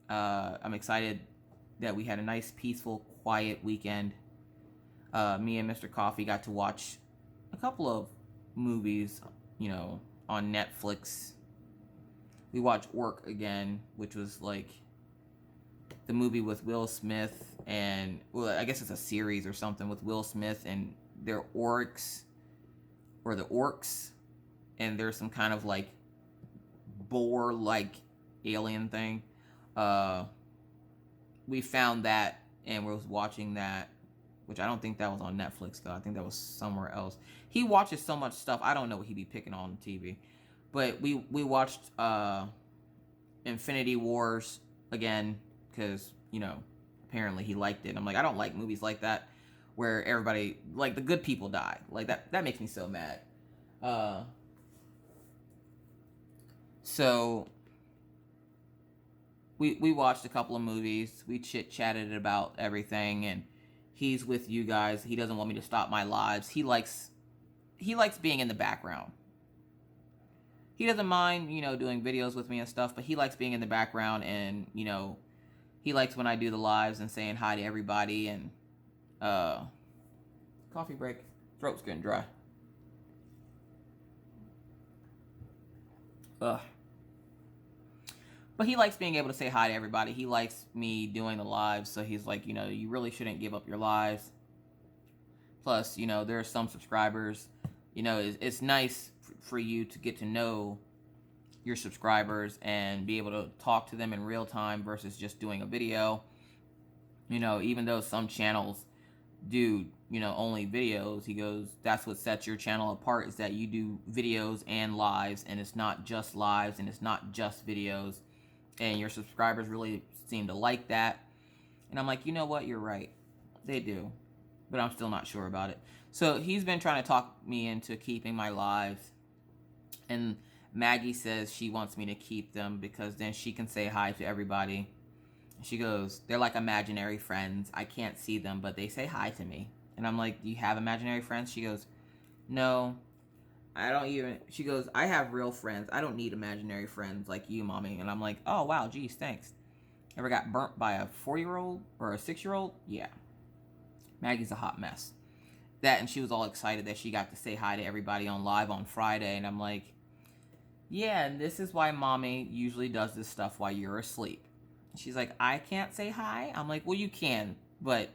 I'm excited that we had a nice, peaceful, quiet weekend. Me and Mr. Coffee got to watch a couple of movies, on Netflix. We watched Work again, which was like the movie with Will Smith, and, well, I guess it's a series or something with Will Smith and their orcs, or the orcs, and there's some kind of like boar-like alien thing. We found that, and we was watching that, which I don't think that was on Netflix, though. I think that was somewhere else. He watches so much stuff, I don't know what he be picking on TV. But we watched Infinity Wars again, because, apparently he liked it. I'm like, I don't like movies like that, where everybody, like, the good people die. Like, that makes me so mad. So, we watched a couple of movies. We chit-chatted about everything, and he's with you guys. He doesn't want me to stop my lives. He likes being in the background. He doesn't mind, doing videos with me and stuff, but he likes being in the background, and, he likes when I do the lives and saying hi to everybody. And coffee break. Throat's getting dry. Ugh. But he likes being able to say hi to everybody. He likes me doing the lives, so he's like, you really shouldn't give up your lives. Plus, there are some subscribers, it's nice for you to get to know your subscribers and be able to talk to them in real time versus just doing a video. Even though some channels do, only videos, he goes, that's what sets your channel apart, is that you do videos and lives, and it's not just lives and it's not just videos. And your subscribers really seem to like that. And I'm like, you know what? You're right. They do. But I'm still not sure about it. So he's been trying to talk me into keeping my lives. And Maggie says she wants me to keep them because then she can say hi to everybody. She goes, they're like imaginary friends. I can't see them, but they say hi to me. And I'm like, do you have imaginary friends? She goes, no. I don't even, she goes, I have real friends. I don't need imaginary friends like you, mommy. And I'm like, oh, wow, geez, thanks. Ever got burnt by a 4-year-old or a 6-year-old? Yeah. Maggie's a hot mess. That, and she was all excited that she got to say hi to everybody on live on Friday. And I'm like, yeah, and this is why mommy usually does this stuff while you're asleep. She's like, I can't say hi? I'm like, well, you can, but,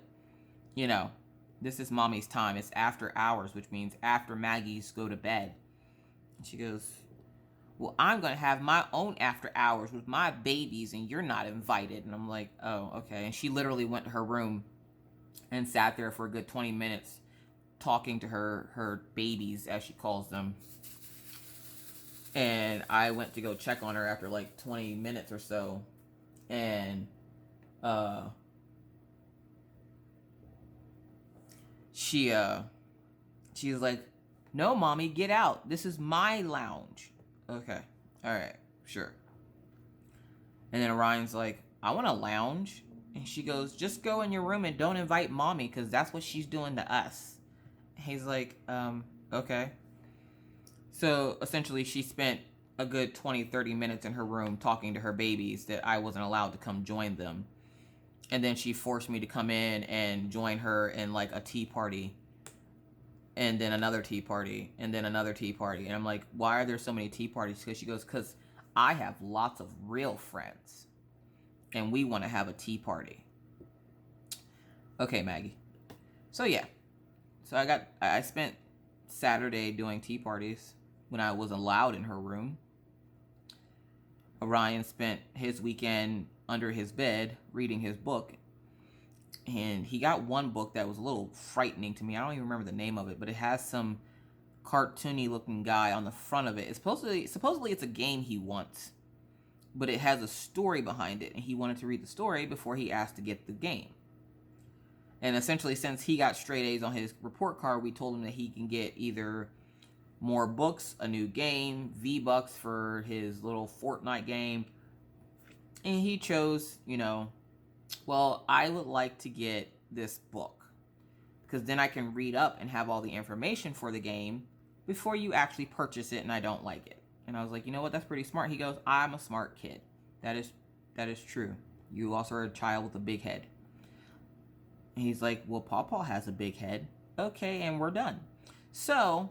this is mommy's time. It's after hours, which means after Maggie's go to bed. And she goes, well, I'm going to have my own after hours with my babies, and you're not invited. And I'm like, oh, okay. And she literally went to her room and sat there for a good 20 minutes talking to her babies, as she calls them. And I went to go check on her after like 20 minutes or so. And, she's like, no, mommy, get out. This is my lounge. Okay. All right. Sure. And then Orion's like, I want a lounge. And she goes, just go in your room and don't invite mommy, because that's what she's doing to us. And he's like, okay. So essentially she spent a good 20-30 minutes in her room talking to her babies that I wasn't allowed to come join them. And then she forced me to come in and join her in like a tea party. And then another tea party. And then another tea party. And I'm like, why are there so many tea parties? Because she goes, because I have lots of real friends. And we want to have a tea party. Okay, Maggie. So yeah. So I spent Saturday doing tea parties when I was allowed in her room. Orion spent his weekend under his bed reading his book. And he got one book that was a little frightening to me. I don't even remember the name of it, but it has some cartoony looking guy on the front of it. It's supposedly it's a game he wants, but it has a story behind it, and he wanted to read the story before he asked to get the game. And essentially, since he got straight A's on his report card, we told him that he can get either more books, a new game, V-Bucks for his little Fortnite game. And he chose, well, I would like to get this book, because then I can read up and have all the information for the game before you actually purchase it and I don't like it. And I was like, you know what, that's pretty smart. He goes, I'm a smart kid. That is true. You also are a child with a big head. And he's like, well, Pawpaw has a big head. Okay, and we're done. So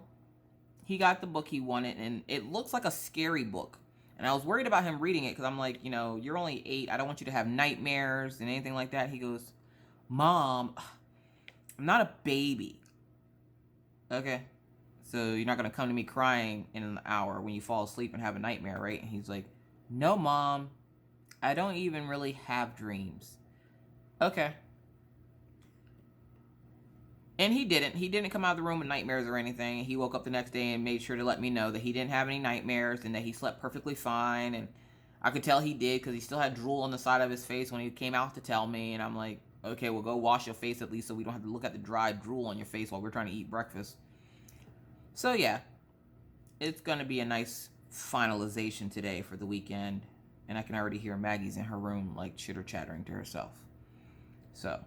he got the book he wanted, and it looks like a scary book. And I was worried about him reading it, because I'm like, you're only 8. I don't want you to have nightmares and anything like that. He goes, Mom, I'm not a baby. Okay. So you're not going to come to me crying in an hour when you fall asleep and have a nightmare, right? And he's like, no, Mom, I don't even really have dreams. Okay. And he didn't. He didn't come out of the room with nightmares or anything. He woke up the next day and made sure to let me know that he didn't have any nightmares and that he slept perfectly fine. And I could tell he did, because he still had drool on the side of his face when he came out to tell me. And I'm like, okay, well, go wash your face at least so we don't have to look at the dry drool on your face while we're trying to eat breakfast. So, yeah. It's going to be a nice finalization today for the weekend. and I can already hear Maggie's in her room, like, chitter-chattering to herself. So,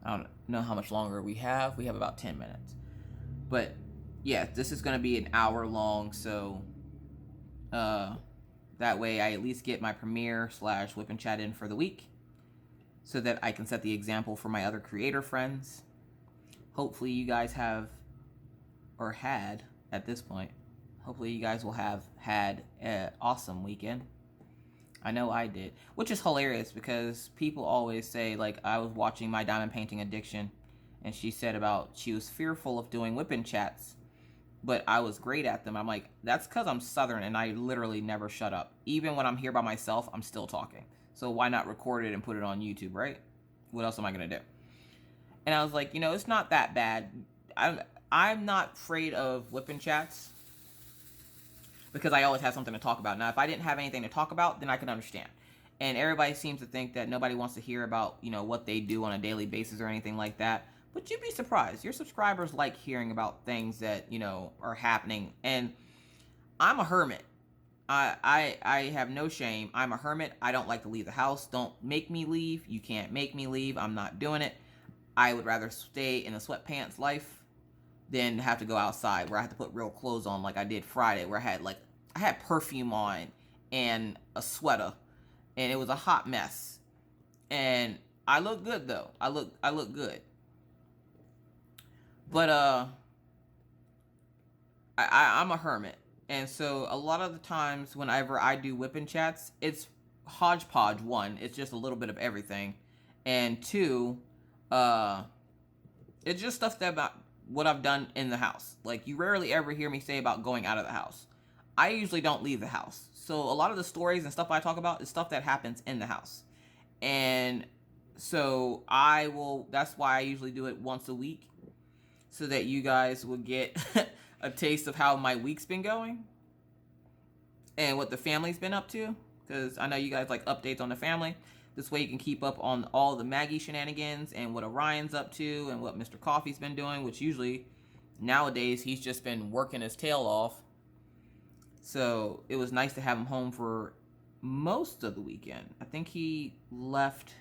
I don't know how much longer we have. We have about 10 minutes. But, yeah, this is going to be an hour long, so that way I at least get my premiere / whip and chat in for the week, so that I can set the example for my other creator friends. Hopefully you guys have, or had at this point, hopefully you guys will have had an awesome weekend. I know I did, which is hilarious because people always say, like, I was watching my diamond painting addiction, and she said about she was fearful of doing whipping chats, but I was great at them. I'm like, that's because I'm Southern and I literally never shut up. Even when I'm here by myself, I'm still talking. So why not record it and put it on YouTube, right? What else am I going to do? And I was like, it's not that bad. I'm not afraid of whipping chats because I always have something to talk about. Now, if I didn't have anything to talk about, then I could understand. And everybody seems to think that nobody wants to hear about, what they do on a daily basis or anything like that. But you'd be surprised. Your subscribers like hearing about things that, are happening. And I'm a hermit. I have no shame. I'm a hermit. I don't like to leave the house. Don't make me leave. You can't make me leave. I'm not doing it. I would rather stay in a sweatpants life than have to go outside where I have to put real clothes on like I did Friday, where I had perfume on and a sweater, and it was a hot mess. And I look good though. I look good. But I'm a hermit. And so a lot of the times whenever I do whipping chats, it's hodgepodge. One, it's just a little bit of everything. And two, it's just stuff that about what I've done in the house. Like, you rarely ever hear me say about going out of the house. I usually don't leave the house. So a lot of the stories and stuff I talk about is stuff that happens in the house. And so that's why I usually do it once a week, so that you guys will get a taste of how my week's been going and what the family's been up to. Because I know you guys like updates on the family. This way you can keep up on all the Maggie shenanigans and what Orion's up to and what Mr. Coffee's been doing, which usually nowadays he's just been working his tail off. So it was nice to have him home for most of the weekend. I think he left,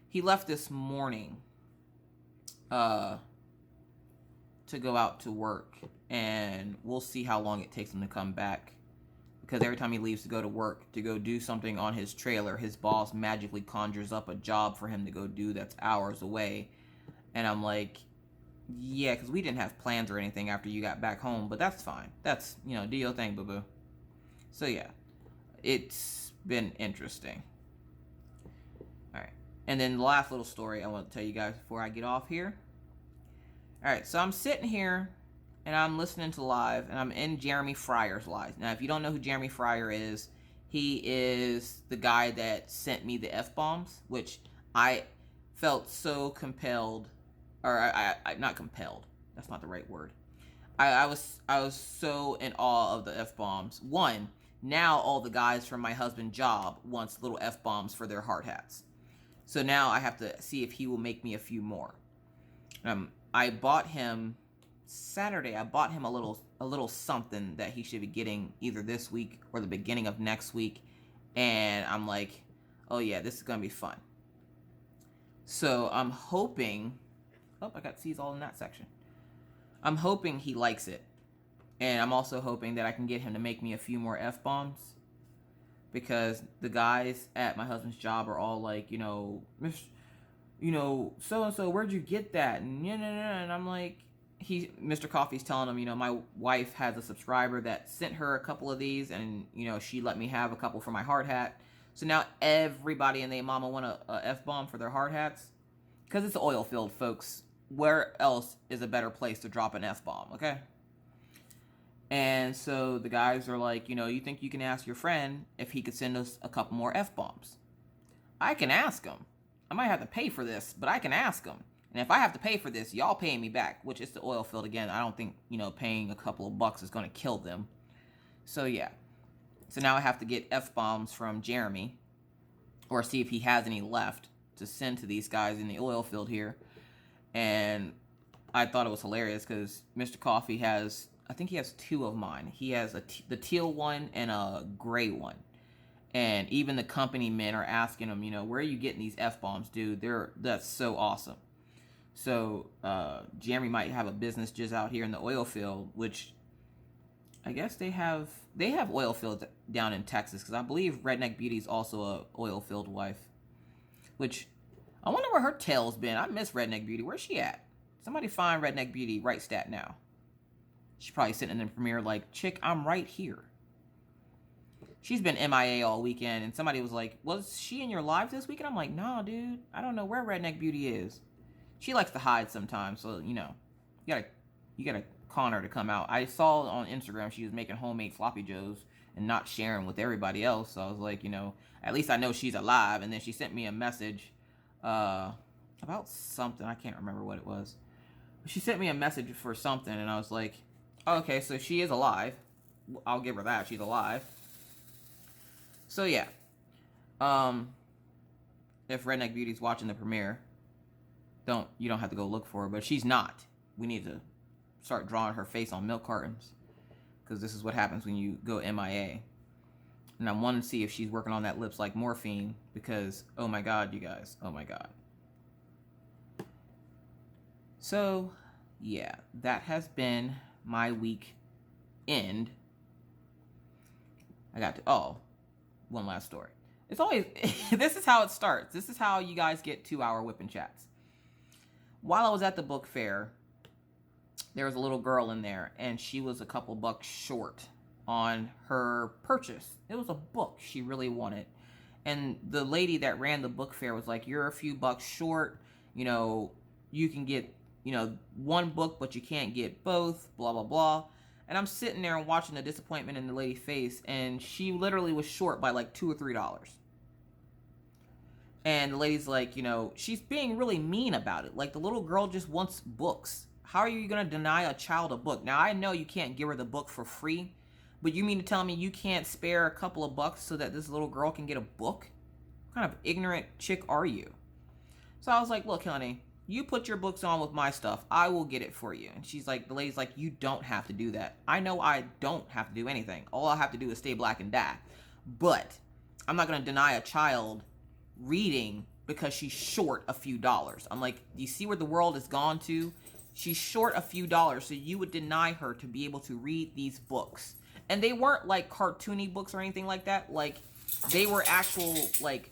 he left this morning to go out to work, and we'll see how long it takes him to come back. Because every time he leaves to go to work, to go do something on his trailer, his boss magically conjures up a job for him to go do that's hours away. And I'm like, yeah, because we didn't have plans or anything after you got back home, but that's fine. That's, do your thing, boo-boo. So yeah, it's been interesting. All right. And then the last little story I want to tell you guys before I get off here. All right, so I'm sitting here and I'm listening to live, and I'm in Jeremy Fryer's live. Now, if you don't know who Jeremy Fryer is, he is the guy that sent me the Fbombs, which I felt so compelled, or I not compelled. That's not the right word. I was so in awe of the Fbombs. One, now all the guys from my husband's job wants little Fbombs for their hard hats. So now I have to see if he will make me a few more. I bought him Saturday. I bought him a little something that he should be getting either this week or the beginning of next week, and I'm like, oh yeah, this is gonna be fun. So I'm hoping. Oh, I got C's all in that section. I'm hoping he likes it, and I'm also hoping that I can get him to make me a few more Fbombs, because the guys at my husband's job are all like, so and so, where'd you get that? And I'm like, Mr. Coffee's telling him, my wife has a subscriber that sent her a couple of these, and she let me have a couple for my hard hat. So now everybody and their mama want a F-bomb for their hard hats, because it's oil filled, folks. Where else is a better place to drop an F-bomb? Okay. And so the guys are like, you think you can ask your friend if he could send us a couple more F-bombs? I can ask him. I might have to pay for this, but I can ask him. And if I have to pay for this, y'all paying me back, which is the oil field again. I don't think, paying a couple of bucks is going to kill them. So yeah. So now I have to get F-bombs from Jeremy, or see if he has any left to send to these guys in the oil field here. And I thought it was hilarious because Mr. Coffee has, I think he has two of mine. He has the teal one and a gray one. And even the company men are asking them, where are you getting these F-bombs, dude? That's so awesome. So Jeremy might have a business just out here in the oil field, which I guess they have oil fields down in Texas, because I believe Redneck Beauty is also a oil field wife. Which I wonder where her tail's been. I miss Redneck Beauty. Where's she at? Somebody find Redneck Beauty right stat now. She's probably sitting in the premiere like, chick, I'm right here. She's been MIA all weekend, and somebody was like, was she in your live this weekend? I'm like, no, dude. I don't know where Redneck Beauty is. She likes to hide sometimes, so, you gotta con her to come out. I saw on Instagram she was making homemade floppy joes and not sharing with everybody else, so I was like, at least I know she's alive. And then she sent me a message about something. I can't remember what it was. She sent me a message for something, and I was like, oh, okay, so she is alive. I'll give her that. She's alive. So, yeah. If Redneck Beauty's watching the premiere, you don't have to go look for her, but she's not. We need to start drawing her face on milk cartons, because this is what happens when you go MIA. And I want to see if she's working on that lips like morphine, because, oh my God, you guys, oh my God. So, yeah, that has been my weekend. One last story. It's always, this is how it starts. This is how you guys get 2-hour whipping chats. While I was at the book fair, there was a little girl in there, and she was a couple bucks short on her purchase. It was a book she really wanted. And the lady that ran the book fair was like, you're a few bucks short. You can get, one book, but you can't get both, blah, blah, blah. And I'm sitting there and watching the disappointment in the lady's face, and she literally was short by like $2 or $3. And the lady's like, she's being really mean about it. Like, the little girl just wants books. How are you going to deny a child a book? Now, I know you can't give her the book for free, but you mean to tell me you can't spare a couple of bucks so that this little girl can get a book? What kind of ignorant chick are you? So I was like, look, honey, you put your books on with my stuff. I will get it for you. And she's like, the lady's like, you don't have to do that. I know I don't have to do anything. All I have to do is stay black and die. But I'm not going to deny a child reading because she's short a few dollars. I'm like, you see where the world has gone to? She's short a few dollars, so you would deny her to be able to read these books. And they weren't like cartoony books or anything like that. Like, they were actual, like,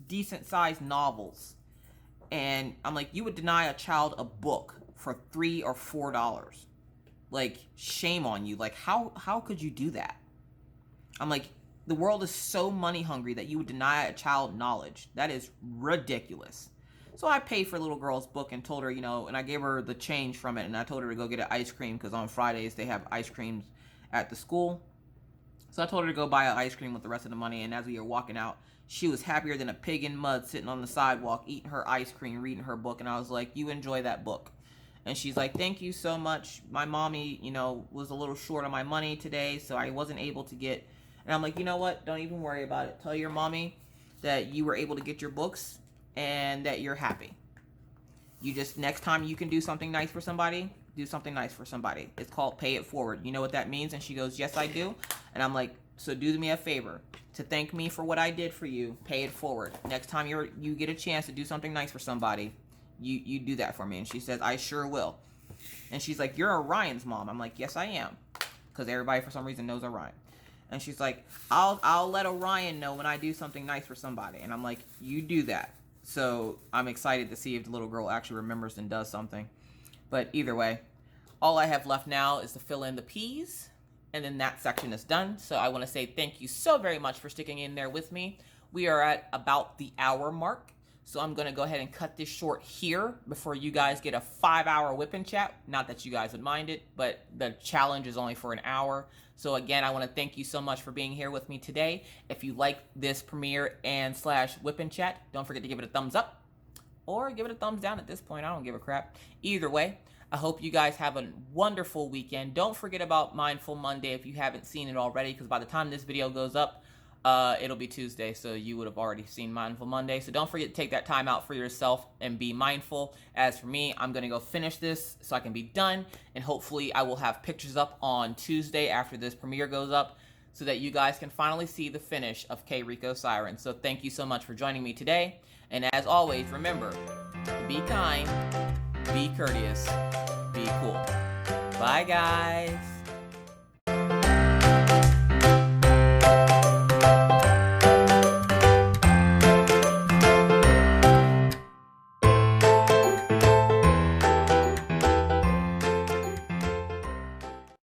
decent sized novels. And I'm like, you would deny a child a book for $3 or $4. Like, shame on you. Like, how could you do that? I'm like, the world is so money hungry that you would deny a child knowledge. That is ridiculous. So I paid for little girl's book and told her, and I gave her the change from it, and I told her to go get an ice cream, because on Fridays they have ice creams at the school. So I told her to go buy an ice cream with the rest of the money, and as we were walking out, she was happier than a pig in mud sitting on the sidewalk, eating her ice cream, reading her book, and I was like, you enjoy that book. And she's like, thank you so much. My mommy, was a little short on my money today, so I wasn't able to get... And I'm like, you know what? Don't even worry about it. Tell your mommy that you were able to get your books and that you're happy. You just, next time you can do something nice for somebody, do something nice for somebody. It's called pay it forward. You know what that means? And she goes, yes, I do. And I'm like, so do me a favor. To thank me for what I did for you, pay it forward. Next time you get a chance to do something nice for somebody, you do that for me. And she says, I sure will. And she's like, you're Orion's mom. I'm like, yes, I am. Because everybody, for some reason, knows Orion. And she's like, I'll let Orion know when I do something nice for somebody. And I'm like, you do that. So I'm excited to see if the little girl actually remembers and does something. But either way, all I have left now is to fill in the P's. And then that section is done. So I want to say thank you so very much for sticking in there with me. We are at about the hour mark. So I'm going to go ahead and cut this short here before you guys get a 5-hour whipping chat. Not that you guys would mind it, but the challenge is only for an hour. So again, I want to thank you so much for being here with me today. If you like this premiere and / whipping chat, don't forget to give it a thumbs up or give it a thumbs down at this point. I don't give a crap. Either way, I hope you guys have a wonderful weekend. Don't forget about Mindful Monday if you haven't seen it already, because by the time this video goes up, it'll be Tuesday, so you would have already seen Mindful Monday. So don't forget to take that time out for yourself and be mindful. As for me, I'm going to go finish this so I can be done, and hopefully I will have pictures up on Tuesday after this premiere goes up. so that you guys can finally see the finish of Que Rico Siren. So thank you so much for joining me today. And as always, remember, be kind, be courteous, be cool. Bye, guys.